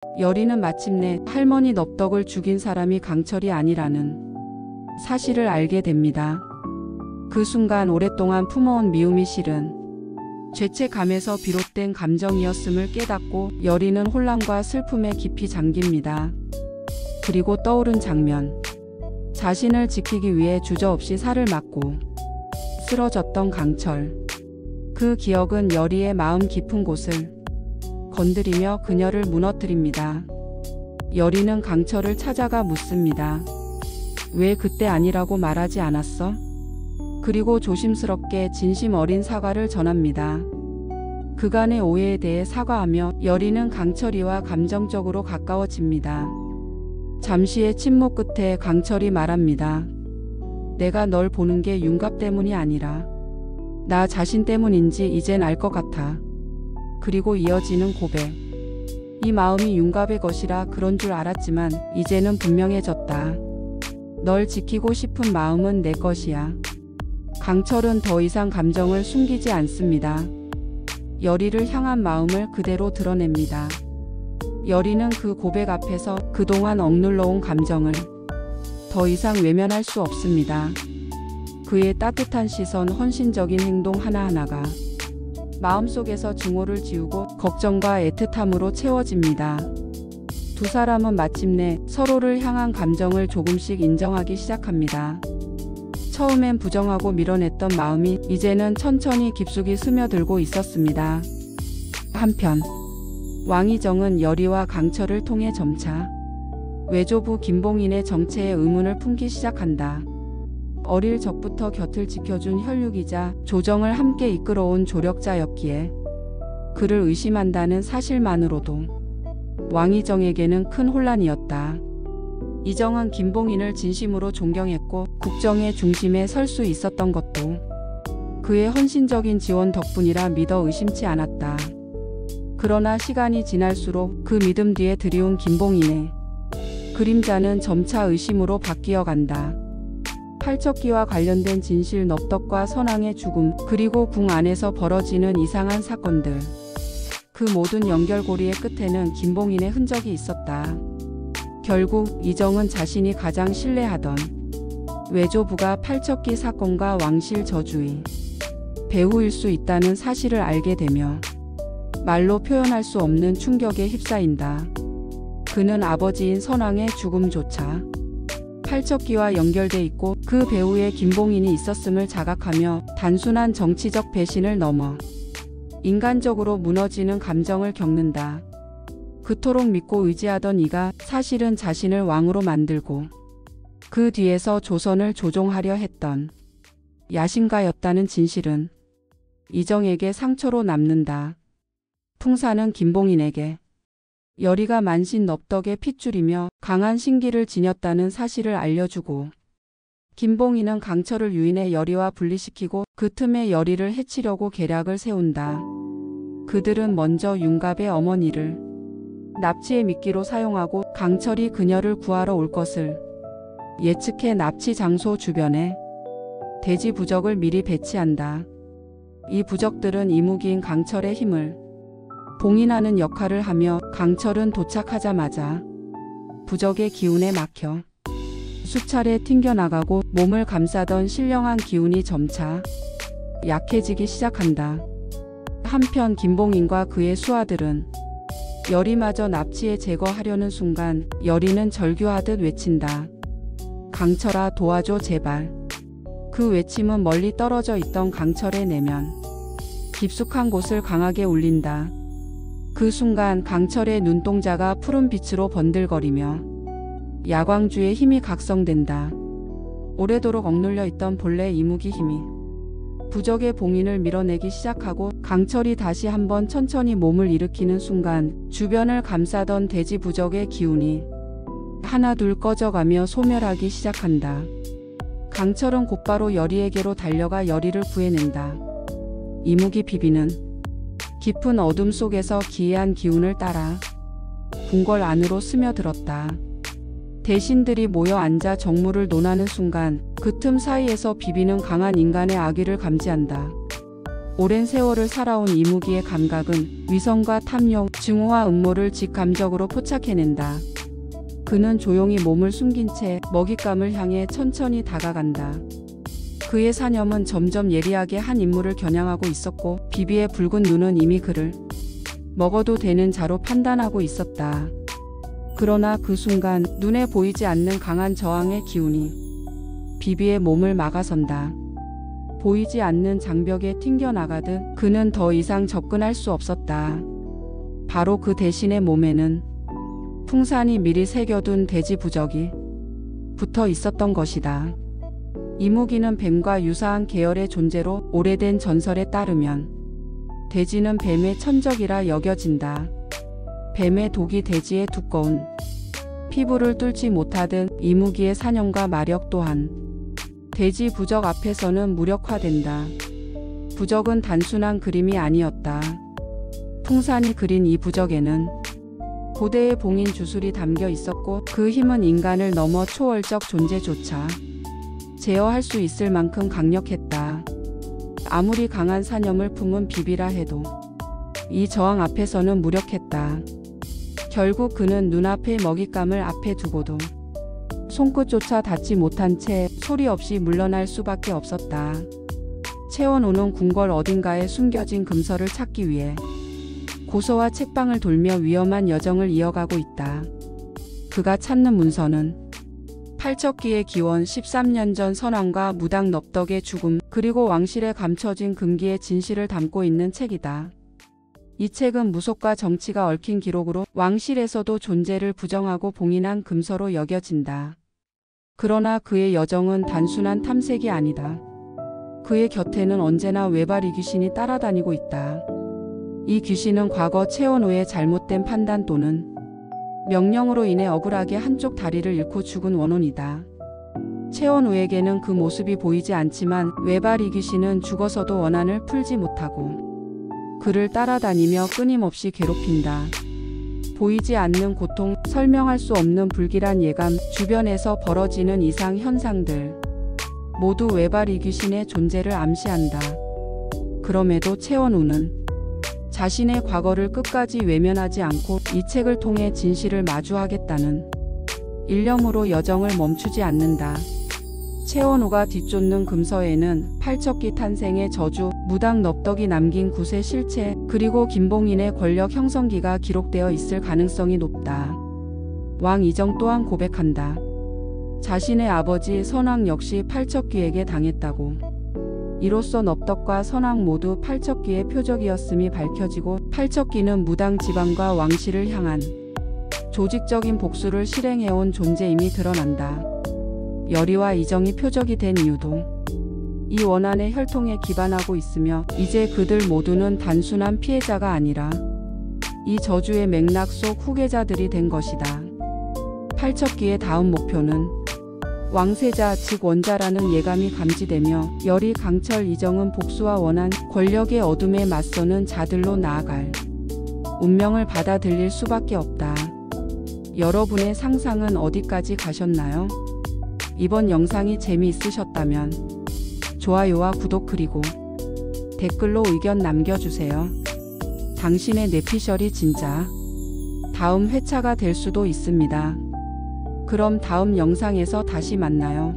여리는 마침내 할머니 넙덕을 죽인 사람이 강철이 아니라는 사실을 알게 됩니다. 그 순간 오랫동안 품어온 미움이 실은 죄책감에서 비롯된 감정이었음을 깨닫고 여리는 혼란과 슬픔에 깊이 잠깁니다. 그리고 떠오른 장면. 자신을 지키기 위해 주저없이 살을 맞고 쓰러졌던 강철. 그 기억은 여리의 마음 깊은 곳을 건드리며 그녀를 무너뜨립니다. 여리는 강철을 찾아가 묻습니다. 왜 그때 아니라고 말하지 않았어? 그리고 조심스럽게 진심 어린 사과를 전합니다. 그간의 오해에 대해 사과하며 여리는 강철이와 감정적으로 가까워집니다. 잠시의 침묵 끝에 강철이 말합니다. 내가 널 보는 게 윤갑 때문이 아니라 나 자신 때문인지 이젠 알 것 같아. 그리고 이어지는 고백. 이 마음이 윤갑의 것이라 그런 줄 알았지만 이제는 분명해졌다. 널 지키고 싶은 마음은 내 것이야. 강철은 더 이상 감정을 숨기지 않습니다. 여리를 향한 마음을 그대로 드러냅니다. 여리는 그 고백 앞에서 그동안 억눌러온 감정을 더 이상 외면할 수 없습니다. 그의 따뜻한 시선, 헌신적인 행동 하나하나가 마음속에서 증오를 지우고 걱정과 애틋함으로 채워집니다. 두 사람은 마침내 서로를 향한 감정을 조금씩 인정하기 시작합니다. 처음엔 부정하고 밀어냈던 마음이 이제는 천천히 깊숙이 스며들고 있었습니다. 한편 왕희정은 여리와 강철을 통해 점차 외조부 김봉인의 정체에 의문을 품기 시작한다. 어릴 적부터 곁을 지켜준 혈육이자 조정을 함께 이끌어온 조력자였기에 그를 의심한다는 사실만으로도 왕희정에게는 큰 혼란이었다. 이정은 김봉인을 진심으로 존경했고 국정의 중심에 설 수 있었던 것도 그의 헌신적인 지원 덕분이라 믿어 의심치 않았다. 그러나 시간이 지날수록 그 믿음 뒤에 드리운 김봉인의 그림자는 점차 의심으로 바뀌어 간다. 팔척기와 관련된 진실, 넙덕과 선왕의 죽음, 그리고 궁 안에서 벌어지는 이상한 사건들. 그 모든 연결고리의 끝에는 김봉인의 흔적이 있었다. 결국 이정은 자신이 가장 신뢰하던 외조부가 팔척기 사건과 왕실 저주의 배후일 수 있다는 사실을 알게 되며 말로 표현할 수 없는 충격에 휩싸인다. 그는 아버지인 선왕의 죽음조차 팔척기와 연결돼 있고 그 배후에 김봉인이 있었음을 자각하며 단순한 정치적 배신을 넘어 인간적으로 무너지는 감정을 겪는다. 그토록 믿고 의지하던 이가 사실은 자신을 왕으로 만들고 그 뒤에서 조선을 조종하려 했던 야심가였다는 진실은 이정에게 상처로 남는다. 풍사는 김봉인에게 여리가 만신 넙덕의 핏줄이며 강한 신기를 지녔다는 사실을 알려주고 김봉인은 강철을 유인해 여리와 분리시키고 그 틈에 여리를 해치려고 계략을 세운다. 그들은 먼저 윤갑의 어머니를 납치의 미끼로 사용하고 강철이 그녀를 구하러 올 것을 예측해 납치 장소 주변에 대지 부적을 미리 배치한다. 이 부적들은 이무기인 강철의 힘을 봉인하는 역할을 하며 강철은 도착하자마자 부적의 기운에 막혀 수차례 튕겨나가고 몸을 감싸던 신령한 기운이 점차 약해지기 시작한다. 한편 김봉인과 그의 수하들은 여리마저 납치에 제거하려는 순간 여리는 절규하듯 외친다. 강철아, 도와줘 제발. 그 외침은 멀리 떨어져 있던 강철의 내면 깊숙한 곳을 강하게 울린다. 그 순간 강철의 눈동자가 푸른 빛으로 번들거리며 야광주의 힘이 각성된다. 오래도록 억눌려 있던 본래 이무기 힘이 부적의 봉인을 밀어내기 시작하고 강철이 다시 한번 천천히 몸을 일으키는 순간 주변을 감싸던 대지 부적의 기운이 하나둘 꺼져가며 소멸하기 시작한다. 강철은 곧바로 여리에게로 달려가 여리를 구해낸다. 이무기 비비는 깊은 어둠 속에서 기이한 기운을 따라 궁궐 안으로 스며들었다. 대신들이 모여 앉아 정무를 논하는 순간 그 틈 사이에서 비비는 강한 인간의 악의를 감지한다. 오랜 세월을 살아온 이무기의 감각은 위선과 탐욕, 즉 증오와 음모를 직감적으로 포착해낸다. 그는 조용히 몸을 숨긴 채 먹잇감을 향해 천천히 다가간다. 그의 사념은 점점 예리하게 한 인물을 겨냥하고 있었고 비비의 붉은 눈은 이미 그를 먹어도 되는 자로 판단하고 있었다. 그러나 그 순간 눈에 보이지 않는 강한 저항의 기운이 비비의 몸을 막아선다. 보이지 않는 장벽에 튕겨나가듯 그는 더 이상 접근할 수 없었다. 바로 그 대신의 몸에는 풍산이 미리 새겨둔 돼지 부적이 붙어 있었던 것이다. 이무기는 뱀과 유사한 계열의 존재로 오래된 전설에 따르면 돼지는 뱀의 천적이라 여겨진다. 뱀의 독이 돼지의 두꺼운 피부를 뚫지 못하듯 이무기의 사념과 마력 또한 돼지 부적 앞에서는 무력화된다. 부적은 단순한 그림이 아니었다. 풍산이 그린 이 부적에는 고대의 봉인 주술이 담겨 있었고 그 힘은 인간을 넘어 초월적 존재조차 제어할 수 있을 만큼 강력했다. 아무리 강한 사념을 품은 비비라 해도 이 저항 앞에서는 무력했다. 결국 그는 눈앞의 먹잇감을 앞에 두고도 손끝조차 닿지 못한 채 소리 없이 물러날 수밖에 없었다. 채원호는 궁궐 어딘가에 숨겨진 금서를 찾기 위해 고서와 책방을 돌며 위험한 여정을 이어가고 있다. 그가 찾는 문서는 팔척기의 기원 13년 전 선왕과 무당 넙덕의 죽음 그리고 왕실에 감춰진 금기의 진실을 담고 있는 책이다. 이 책은 무속과 정치가 얽힌 기록으로 왕실에서도 존재를 부정하고 봉인한 금서로 여겨진다. 그러나 그의 여정은 단순한 탐색이 아니다. 그의 곁에는 언제나 외발이 귀신이 따라다니고 있다. 이 귀신은 과거 채원호의 잘못된 판단 또는 명령으로 인해 억울하게 한쪽 다리를 잃고 죽은 원혼이다. 채원호에게는 그 모습이 보이지 않지만 외발이 귀신은 죽어서도 원한을 풀지 못하고 그를 따라다니며 끊임없이 괴롭힌다. 보이지 않는 고통, 설명할 수 없는 불길한 예감, 주변에서 벌어지는 이상 현상들 모두 외발이 귀신의 존재를 암시한다. 그럼에도 채원호는 자신의 과거를 끝까지 외면하지 않고 이 책을 통해 진실을 마주하겠다는 일념으로 여정을 멈추지 않는다. 채원호가 뒤쫓는 금서에는 팔척기 탄생의 저주, 무당 넙덕이 남긴 굿의 실체, 그리고 김봉인의 권력 형성기가 기록되어 있을 가능성이 높다. 왕 이정 또한 고백한다. 자신의 아버지 선왕 역시 팔척기에게 당했다고. 이로써 넙덕과 선왕 모두 팔척기의 표적이었음이 밝혀지고 팔척기는 무당 지방과 왕실을 향한 조직적인 복수를 실행해온 존재임이 드러난다. 열의와 이정이 표적이 된 이유도 이 원한의 혈통에 기반하고 있으며 이제 그들 모두는 단순한 피해자가 아니라 이 저주의 맥락 속 후계자들이 된 것이다. 팔척기의 다음 목표는 왕세자 즉 원자라는 예감이 감지되며 열의 강철 이정은 복수와 원한, 권력의 어둠에 맞서는 자들로 나아갈 운명을 받아들일 수밖에 없다. 여러분의 상상은 어디까지 가셨나요? 이번 영상이 재미있으셨다면 좋아요와 구독 그리고 댓글로 의견 남겨주세요. 당신의 뇌피셜이 진짜 다음 회차가 될 수도 있습니다. 그럼 다음 영상에서 다시 만나요.